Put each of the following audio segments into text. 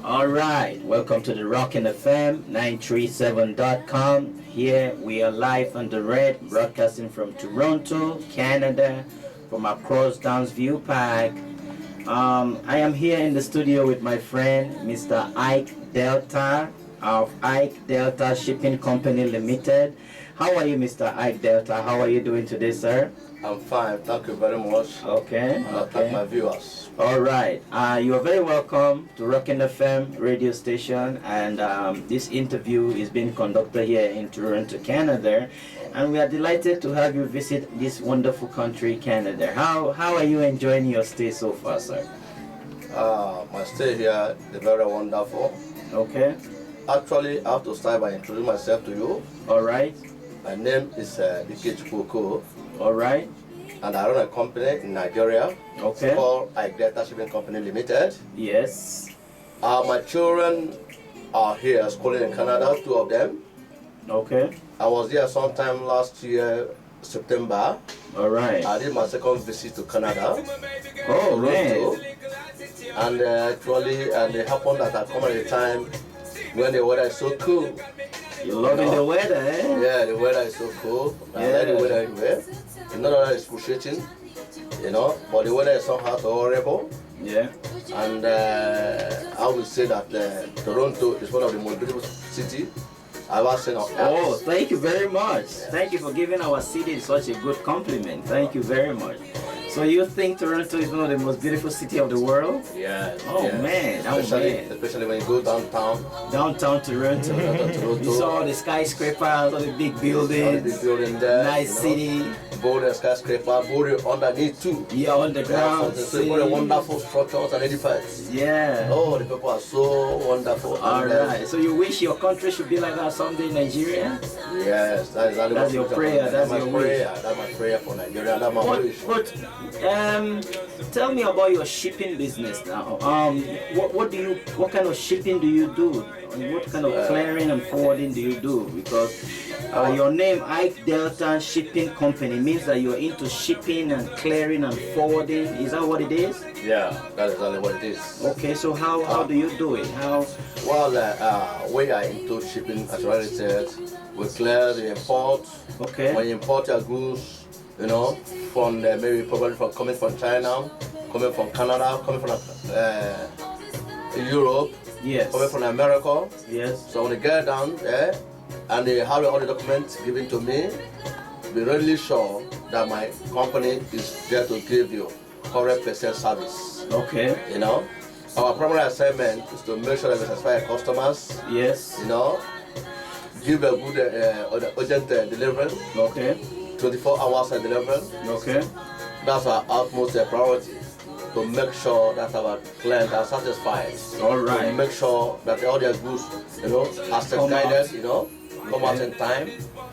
All right, welcome to the Rockin' FM 937.com. Here we are live on the red, broadcasting from Toronto, Canada, from across Downsview Park. I am here in the studio with my friend, Mr. Iyke Delta of Iyke Delta Shipping Company Limited. How are you, Mr. Iyke Delta? How are you doing today, sir? I'm fine, thank you very much. Okay. Thank my viewers. All right. You are very welcome to Rockin' FM radio station, and this interview is being conducted here in Toronto, Canada, and we are delighted to have you visit this wonderful country, Canada. How are you enjoying your stay so far, sir? My stay here is very wonderful. Okay. Actually, I have to start by introducing myself to you. All right. My name is Iyke, All right. and I run a company in Nigeria. Okay. It's called Iyke Delta Shipping Company Limited. Yes. My children are here schooling in Canada, 2 of them. Okay. I was here sometime last year, September. All right. I did my second visit to Canada. Oh, man. And it happened that I come at a time when the weather is so cool. You're loving the weather, eh? Yeah, the weather is so cool. I like the weather everywhere. It's not that it's excruciating, but the weather is somehow horrible. Yeah. And I would say that Toronto is one of the most beautiful cities I've ever seen on earth. Oh, thank you very much. Thank you for giving our city such a good compliment. Thank you very much. So you think Toronto is one of the most beautiful cities of the world? Yes. Oh, yes. man. Especially when you go downtown. Downtown Toronto. You saw all the skyscrapers, all the big buildings. All the big building there. Nice city. Boulder skyscraper, Boulder underneath too. Yeah, on the ground. So very wonderful structures and edifices. Yeah. Oh, the people are so wonderful. All right. So you wish your country should be like that someday, Nigeria? Yes, that's your prayer. That's your wish. That's my prayer for Nigeria. That's my wish. But tell me about your shipping business now. What kind of shipping do you do? What kind of clearing and forwarding do you do? Because your name, Iyke Delta Shipping Company, means that you're into shipping and clearing and forwarding. Is that what it is? Yeah, that is exactly what it is. Okay, so how do you do it? Well, we are into shipping, as you already said. We clear the import. Okay. When you import your goods, from probably coming from China, coming from Canada, coming from Europe, yes, coming from America. Yes. So when they get down there and they have all the documents given to me, be really sure that my company is there to give you 100% service. Okay. Our primary assignment is to make sure that we satisfy our customers. Yes. Give a good urgent delivery. Okay. 24 hours of delivery. Okay. That's our utmost priority, to make sure that our clients are satisfied. All right. To make sure that all their goods, are self-guided, come out in time.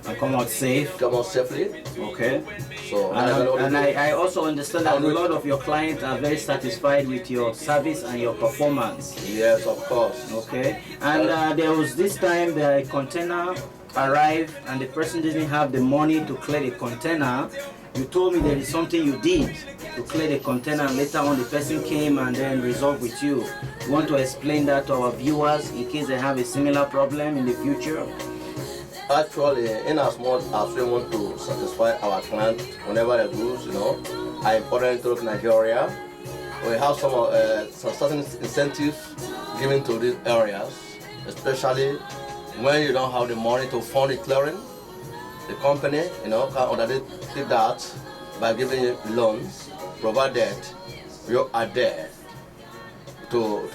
And come out safe. Come out safely. Okay. So I also understand that a lot of your clients are very satisfied with your service and your performance. Yes, of course. Okay. And there was this time the container arrived and the person didn't have the money to clear the container. You told me there is something you did to clear the container, and later on the person came and then resolved with you. You want to explain that to our viewers in case they have a similar problem in the future? Actually, in as much as we want to satisfy our clients whenever the goods, are important to Nigeria, we have some certain incentives given to these areas, especially when you don't have the money to fund the clearing. The company, can undertake that by giving you loans, provided you are there to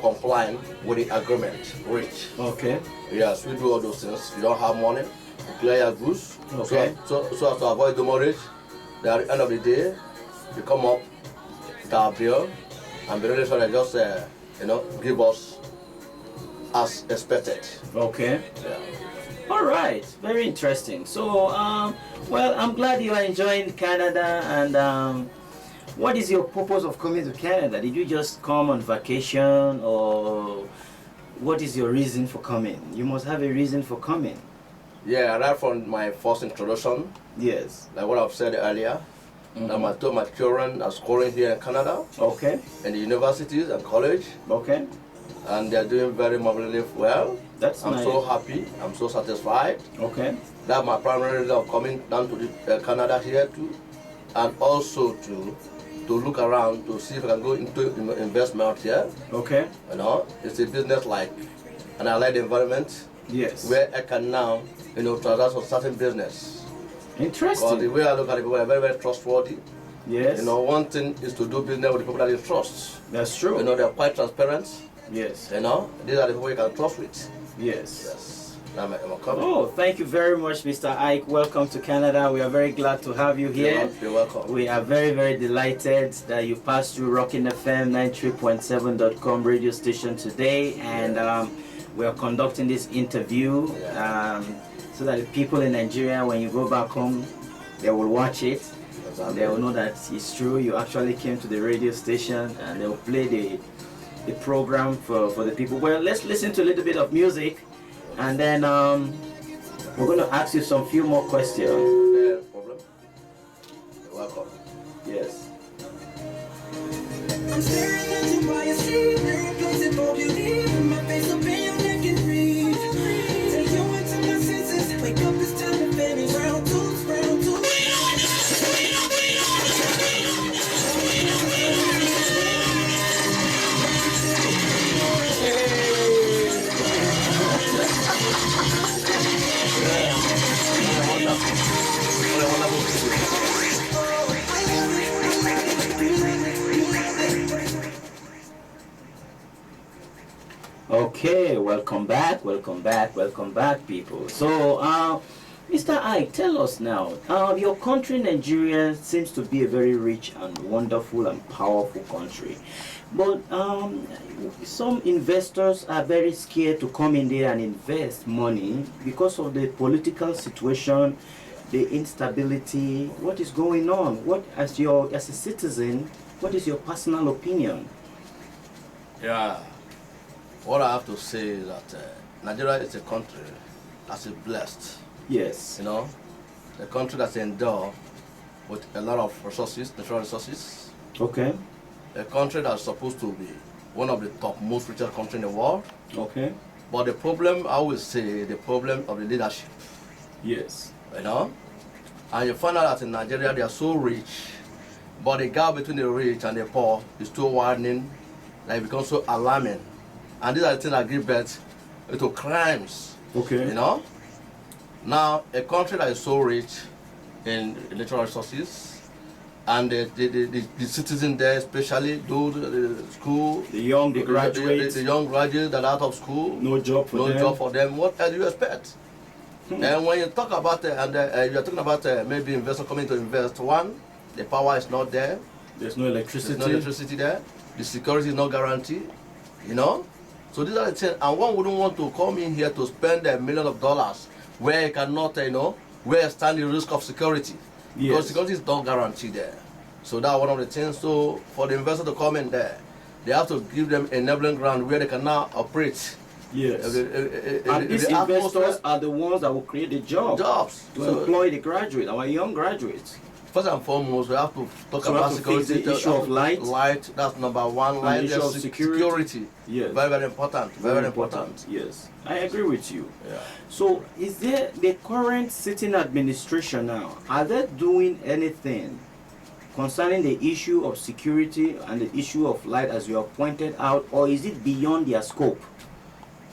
comply with the agreement reached. Okay. Yes, we do all those things. You don't have money to clear your goods. Okay. So as to avoid demurrage, at the end of the day, you come up with our bill and be really sure that just give us as expected. Okay. Yeah. All right, very interesting. So, well, I'm glad you are enjoying Canada. And what is your purpose of coming to Canada? Did you just come on vacation, or what is your reason for coming? You must have a reason for coming. Yeah, right from my first introduction, Yes. like what I've said earlier, That my two of my children are schooling here in Canada, Okay. in the universities and college, Okay. and they are doing very marvelously well. That's I'm nice. so happy. I'm so satisfied. Okay. That's my primary reason of coming down to Canada here too, and also to look around to see if I can go into investment here. Okay. You know, it's a business like, and I like the environment Yes. where I can now, transact on certain business. Because the Interesting. way I look at it, people are very, very trustworthy. Yes. One thing is to do business with the people that you trust. That's true. They're quite transparent. Yes. These are the people you can trust with. Yes. Yes. I'm coming. Oh, thank you very much, Mr. Iyke. Welcome to Canada. We are very glad to have you here. You're welcome. We are very, very delighted that you passed through Rockin' FM 93.7.com radio station today, and we are conducting this interview so that the people in Nigeria, when you go back home, they will watch it. Exactly. They will know that it's true. You actually came to the radio station, and they will play the program for the people. Well, let's listen to a little bit of music, and then we're going to ask you some few more questions. No problem. You're welcome. Yes. I'm staring at you while you sleep, replacing for beauty. My face up in your neck and breathe. Take you into my senses. Wake up, it's time to finish. Round two, round two. Okay, welcome back, people. So, Mr. Iyke, tell us now. Your country, Nigeria, seems to be a very rich and wonderful and powerful country, but some investors are very scared to come in there and invest money because of the political situation, the instability. What is going on? As a citizen, what is your personal opinion? Yeah. What I have to say is that Nigeria is a country that's blessed. Yes. A country that's endowed with a lot of resources, natural resources. Okay. A country that's supposed to be one of the top most richest countries in the world. Okay. But the problem, I will say, the problem of the leadership. Yes. And you find out that in Nigeria they are so rich, but the gap between the rich and the poor is too widening, that it becomes so alarming. And these are the things that give birth to crimes. Okay. Now, a country that is so rich in natural resources, and the citizens there, especially those the school, The graduates, the young graduates that are out of school, no job for them. What else do you expect? And when you talk about you are talking about maybe investor coming to invest, one, the power is not there. There's no electricity. There's no electricity there. The security is not guaranteed. So these are the things, and one wouldn't want to come in here to spend $millions of dollars where you cannot, where you stand the risk of security. Yes. Because security is not guaranteed there. So that's one of the things. So for the investor to come in there, they have to give them enabling ground where they can now operate. Yes. And these investors are the ones that will create the jobs to employ the graduate, our young graduates. First and foremost, we have to talk about security. The issue of light. Light, that's number one. Light, the issue of security. Yes. Very, very important. Very important. Yes. I agree with you. Yeah. So, is there the current sitting administration now? Are they doing anything concerning the issue of security and the issue of light, as you have pointed out, or is it beyond their scope?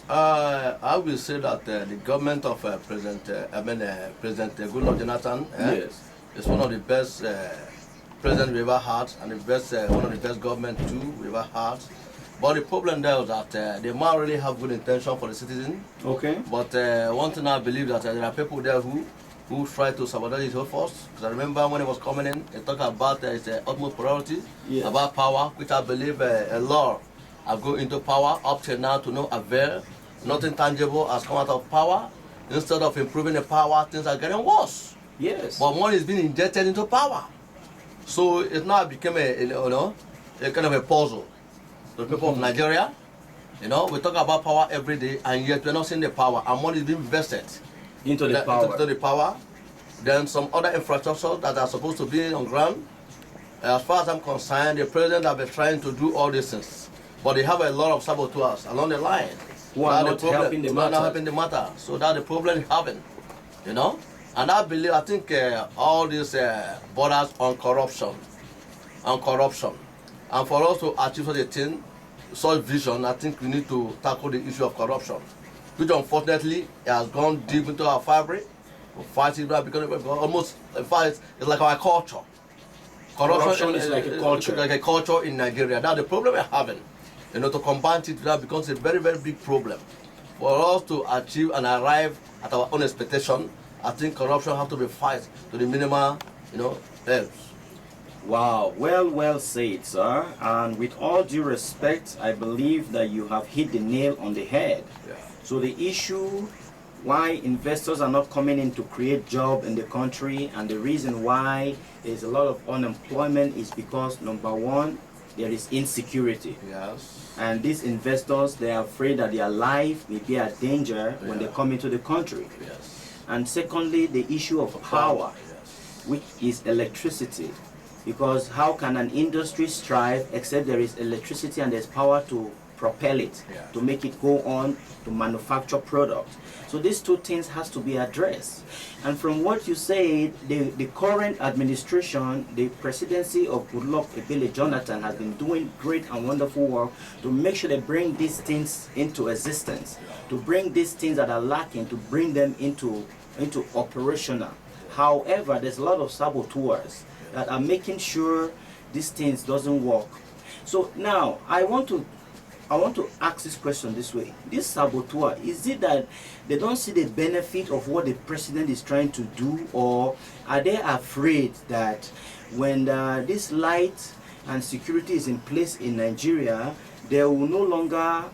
I will say that the government of President Goodluck Jonathan Yes. is one of the best presidents we ever had, and the best one of the best government too we ever had. But the problem there is that they might really have good intention for the citizen. Okay. But one thing I believe that there are people there who try to sabotage it first. Because I remember when he was coming in, he talked about his utmost priority, Yes. about power, which I believe a lot have gone into power up till now to no avail. Nothing tangible has come out of power. Instead of improving the power, things are getting worse. Yes. But money is being injected into power. So it now became a kind of a puzzle. The people of Nigeria, we talk about power every day, and yet we're not seeing the power, and money is being invested into the power. Into the power. Then some other infrastructure that are supposed to be on ground. As far as I'm concerned, the president have been trying to do all these things, but they have a lot of saboteurs along the line. Who are That's not helping the who are not matter. helping the matter. So that's the problem we having, you know. And I think all these borders on corruption, and for us to achieve such a thing, such vision, I think we need to tackle the issue of corruption, which unfortunately has gone deep into our fabric. We fight it now because almost, in fact, it's like our culture. Corruption is like a culture. Like a culture in Nigeria. That's the problem we're having. You know, to combat it now becomes a very, very big problem. For us to achieve and arrive at our own expectation, I think corruption has to be fight to the minimal, you know, else. Wow, well said, sir. And with all due respect, I believe that you have hit the nail on the head. Yeah. So the issue why investors are not coming in to create job in the country, and the reason why there's a lot of unemployment is because, number one, there is insecurity. Yes. And these investors, they are afraid that their life may be at danger when they come into the country. Yes. And secondly, the issue of power, Yes. which is electricity. Because how can an industry strive except there is electricity and there's power to propel it, Yeah. to make it go on to manufacture products? So these two things has to be addressed. And from what you said, the current administration, the presidency of Goodluck Ebele Jonathan has been doing great and wonderful work to make sure they bring these things into existence, to bring these things that are lacking, to bring them into operational. However, there's a lot of saboteurs that are making sure these things doesn't work. So now I want to ask this question this way. This saboteur, is it that they don't see the benefit of what the president is trying to do, or are they afraid that when this light and security is in place in Nigeria, they will no longer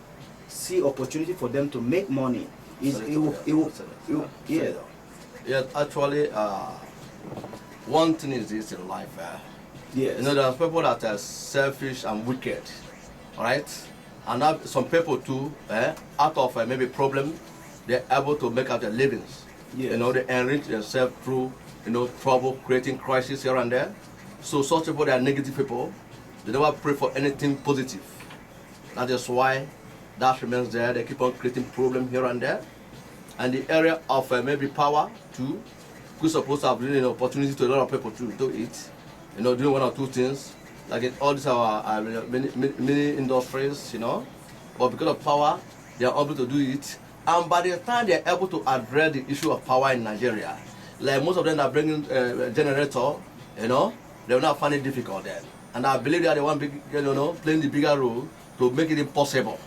see opportunity for them to make money? Yeah. Yes, actually, one thing is this in life. Yes. You know, there are people that are selfish and wicked, all right? And now some people too, out of maybe problem, they're able to make out their livings. Yes. You know, they enrich themselves through, you know, trouble, creating crisis here and there. So such people, they are negative people. They never pray for anything positive. That is why that remains there. They keep on creating problem here and there. And the area of maybe power too, we're supposed to have really an opportunity to a lot of people to do it. You know, doing one or two things. Like in all these our many industries, you know, but because of power, they are able to do it. And by the time they are able to address the issue of power in Nigeria, like most of them are bringing a generator, you know, they will not find it difficult then. And I believe they are the one big, you know, playing the bigger role to make it impossible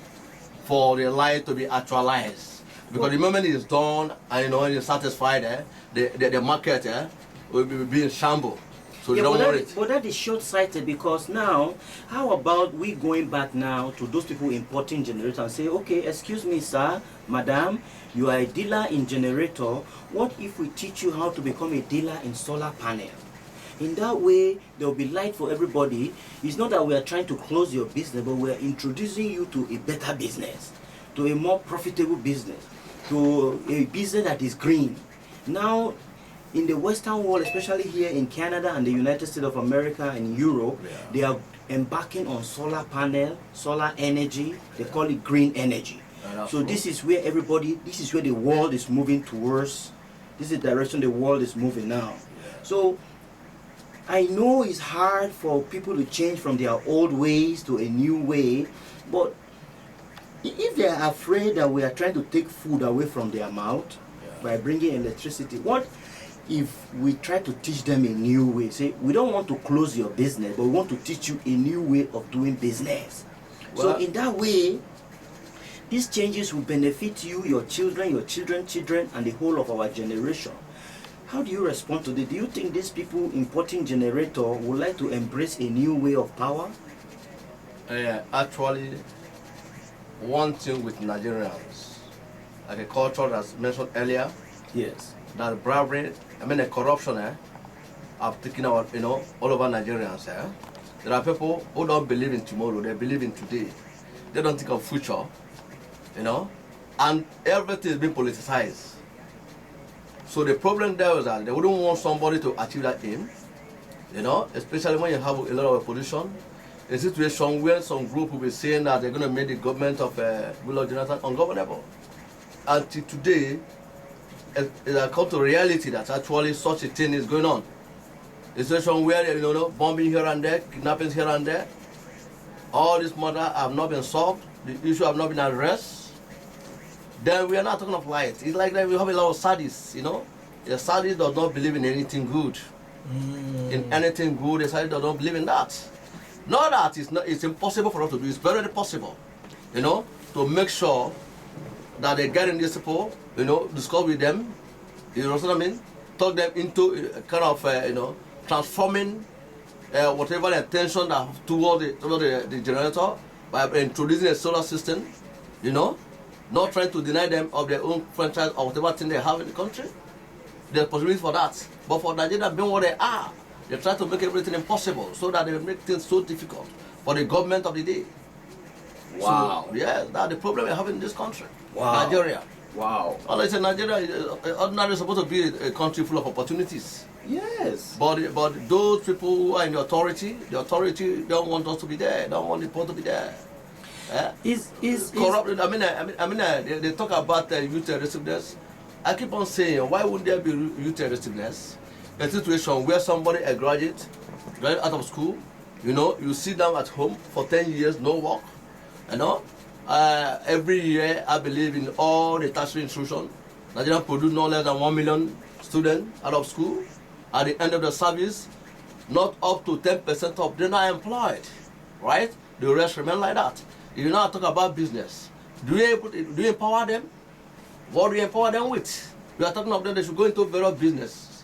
for the light to be actualized. Because the moment it is done and, you know, when you're satisfied, the market will be in shambles. So Yeah, don't but worry. that is short-sighted, because now, how about we going back now to those people importing generators and say, okay, excuse me, sir, madam, you are a dealer in generator. What if we teach you how to become a dealer in solar panel? In that way, there will be light for everybody. It's not that we are trying to close your business, but we are introducing you to a better business, to a more profitable business, to a business that is green. Now, in the Western world, especially here in Canada and the United States of America and Europe, they are embarking on solar panel, solar energy. They call it green energy. So this is where this is where the world is moving towards. This is the direction the world is moving now. So I know it's hard for people to change from their old ways to a new way, but if they are afraid that we are trying to take food away from their mouth by bringing electricity, what if we try to teach them a new way? Say, we don't want to close your business, but we want to teach you a new way of doing business. Well, so in that way, these changes will benefit you, your children's children, and the whole of our generation. How do you respond to this? Do you think these people importing generator would like to embrace a new way of power? Actually, one thing with Nigerians, like a culture that's mentioned earlier, Yes. that bribery, the corruption, have taken out, you know, all over Nigerians. There are people who don't believe in tomorrow, they believe in today. They don't think of future, you know, and everything is being politicized. So the problem there is that they wouldn't want somebody to achieve that aim, especially when you have a lot of opposition. A situation where some group will be saying that they're going to make the government of Goodluck Jonathan ungovernable. Until today, it has come to reality that actually such a thing is going on. A situation where, bombing here and there, kidnappings here and there, all these matters have not been solved, the issue have not been addressed. Then we are not talking of light. It's like that we have a lot of sadists, The sadist does not believe in anything good. In anything good, the sadist does not believe in that. Not that it's impossible for us to do, it's very possible, to make sure that they get in these people, discuss with them, you know what I mean? Talk them into kind of, transforming whatever intention that toward the generator by introducing a solar system, not trying to deny them of their own franchise or whatever thing they have in the country. There's possibilities for that. But for Nigeria being what they are, they try to make everything impossible so that they make things so difficult for the government of the day. Wow. So, yeah, that's the problem we have in this country. Wow. Nigeria. Wow. Well, I said Nigeria is ordinarily supposed to be a country full of opportunities. Yes. But those people who are in the authority don't want us to be there. Don't want the people to be there. Is corrupted. They talk about youth restiveness. I keep on saying, why wouldn't there be youth restiveness? A situation where somebody, a graduate out of school, you sit down at home for 10 years, no work, every year, I believe in all the tertiary institutions, Nigeria produce no less than 1 million students out of school. At the end of the service, not up to 10% of them are employed, right? The rest remain like that. If you now talk about business, do you empower them? What do you empower them with? We are talking about them, they should go into various business.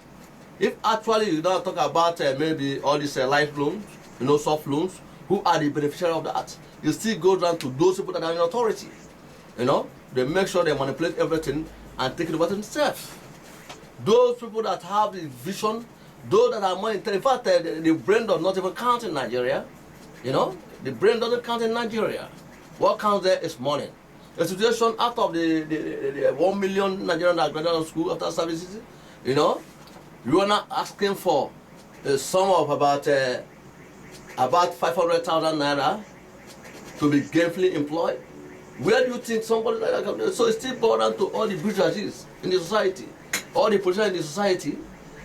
If actually you now talk about maybe all these life loans, soft loans, who are the beneficiaries of that? You still go down to those people that are in authority. They make sure they manipulate everything and take it over themselves. Those people that have the vision, those that are more intelligent, in fact, the brain does not even count in Nigeria. The brain doesn't count in Nigeria. What counts there is money. A situation out of the 1 million Nigerians that graduate out of school after services, you are not asking for a sum of about 500,000 naira to be gainfully employed. Where do you think somebody like that can? So it's still boiled down to all the bourgeoisies in the society, all the politicians in the society.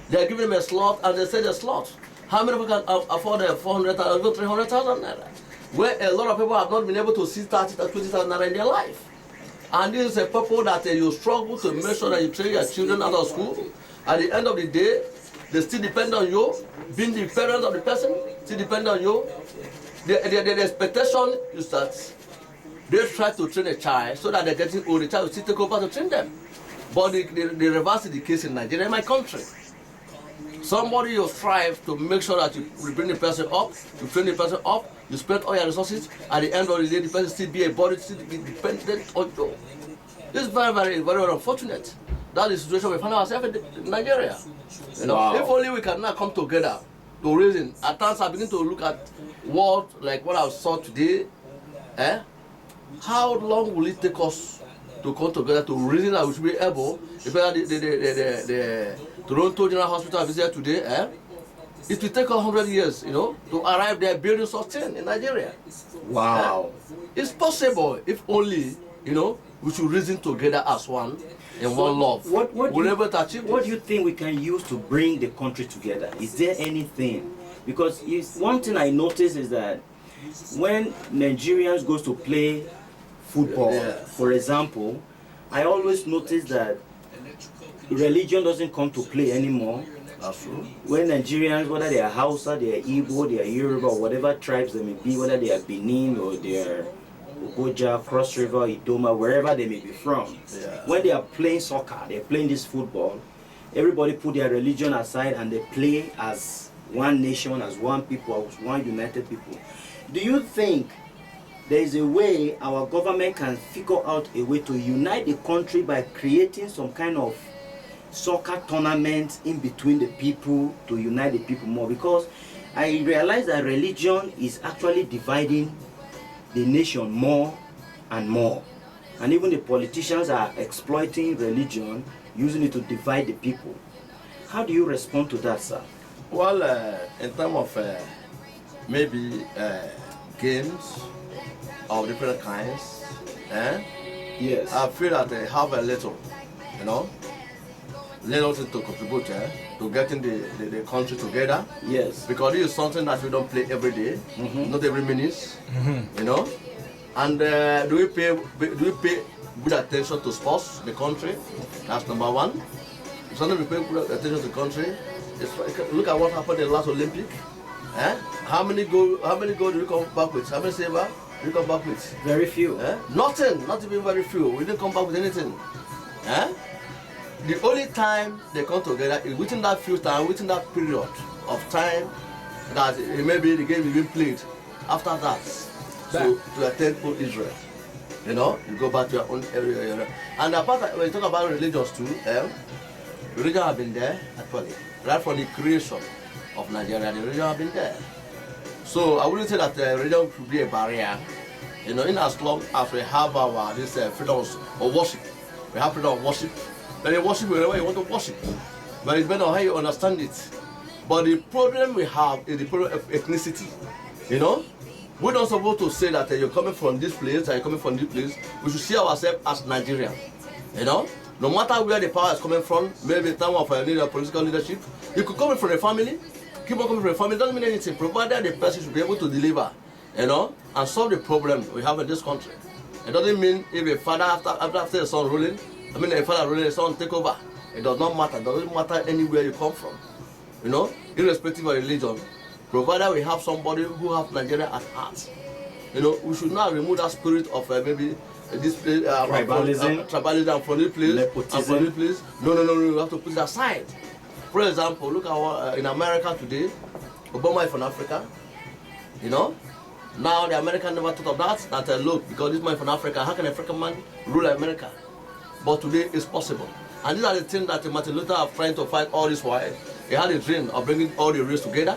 They are giving them a slot and they say the slot. How many people can afford 400,000, 300,000 naira? Where a lot of people have not been able to see 30,000, 20,000 naira in their life. And this is a purpose that you struggle to make sure that you train your children out of school. At the end of the day, they still depend on you. Being the parents of the person, still depend on you. The expectation is that they try to train a child so that they're getting old, the child will still take over to train them. But the reverse is the case in Nigeria, in my country. Somebody will strive to make sure that you bring the person up, you train the person up, you spend all your resources, at the end of the day, the person still be a body, still be dependent on you. This is very, very, very unfortunate. That is the situation we find ourselves in Nigeria. Wow. If only we can now come together to reason. At times I begin to look at what I saw today. How long will it take us to come together to reason that we should be able, if the Toronto General Hospital I visited today, it will take 100 years, to arrive there building such thing in Nigeria. Wow. It's possible if only, we should reason together as one in one love. What do you think we can use to bring the country together? Is there anything? Because one thing I noticed is that when Nigerians go to play football, for example, I always notice that religion doesn't come to play anymore. That's true. When Nigerians, whether they are Hausa, they are Igbo, they are Yoruba, or whatever tribes they may be, whether they are Benin or they are Ogoja, Cross River, Idoma, wherever they may be from, when they are playing soccer, they are playing this football, everybody put their religion aside and they play as one nation, as one people, as one united people. Do you think there is a way our government can figure out a way to unite the country by creating some kind of soccer tournament in between the people to unite the people more? Because I realize that religion is actually dividing the nation more and more, and even the politicians are exploiting religion using it to divide the people. How do you respond to that, sir? Well, in terms of maybe games of different kinds, Yes. I feel that they have a little, you know, little thing to contribute to getting the country together. Yes. Because this is something that we don't play every day, not every minute, you know. And do we pay good attention to sports, the country? That's number one. If something we pay good attention to the country, look at what happened in the last Olympic. How many goals do we come back with? How many silver do we come back with? Very few. Nothing, not even very few. We didn't come back with anything. The only time they come together is within that few time, within that period of time that maybe the game is being played. After that, so to attend for Israel, you know, you go back to your own area. You know. And apart when you talk about religions too, religion have been there actually, right from the creation of Nigeria. The religion have been there. So I wouldn't say that religion could be a barrier. You know, in as long as we have our this freedom of worship, we have freedom of worship. Then you worship wherever you want to worship. But it's better on how you understand it. But the problem we have is the problem of ethnicity. You know? We're not supposed to say that you're coming from this place, and you're coming from this place. We should see ourselves as Nigerian. You know? No matter where the power is coming from, maybe in terms of political leadership, you could come from a family, keep on coming from a family, doesn't mean anything, provided the person should be able to deliver, you know, and solve the problem we have in this country. It doesn't mean if a father after the son ruling, a father ruling, the son take over. It does not matter. It doesn't matter anywhere you come from. You know, irrespective of religion, provided we have somebody who has Nigeria at heart. You know, we should not remove that spirit of maybe this place, tribalism from this place, and from this place. No, we have to put it aside. For example, look at what in America today, Obama is from Africa. You know, now the American never thought of that look, because this man is from Africa, how can an African man rule America? But today it's possible. And these are the things that Martin Luther are trying to fight all this while. He had a dream of bringing all the race together,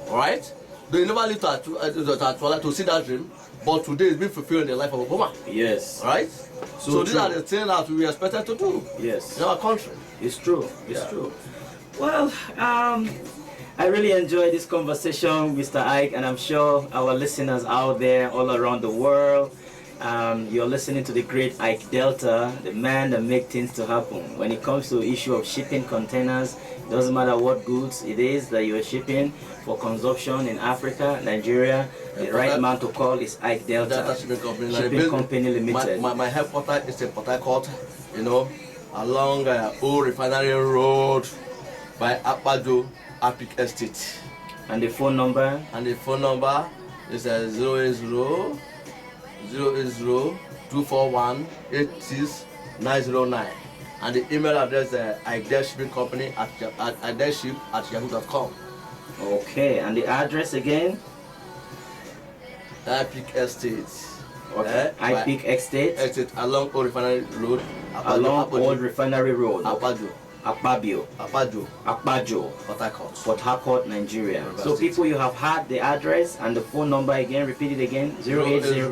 all right? They never lived to see that dream, but today it's been fulfilled in the life of Obama. Yes. All right? So these are the things that we expected to do. Yes. In our country. It's true. It's true. Well, I really enjoyed this conversation, Mr. Iyke, and I'm sure our listeners out there all around the world, you're listening to the great Iyke Delta, the man that makes things to happen. When it comes to the issue of shipping containers, it doesn't matter what goods it is that you're shipping for consumption in Africa, Nigeria, the right man to call is Iyke Delta Shipping Company Limited. My headquarters is in Port Harcourt, you know, along Old Refinery Road by Akpado Epic Estate. And the phone number? And the phone number is 080 241 86909, and the email address is Iyke Shipping Company at yahoo.com. Okay, and the address again? Epic Estate. Okay. Epic Estate along Old Refinery Road. Old Refinery Road. Akpabio, Port Harcourt, Nigeria. So people, you have had the address and the phone number again. Repeat it again. 080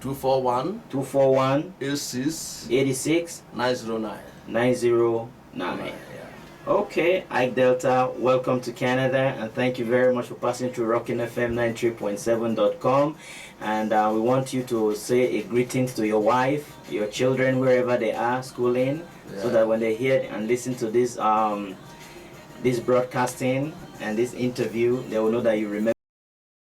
241 86 909. Okay, Iyke Delta, welcome to Canada, and thank you very much for passing through Rockin' FM 93.7.com. And we want you to say a greetings to your wife, your children, wherever they are schooling, so that when they hear and listen to this this broadcasting and this interview, they will know that you remember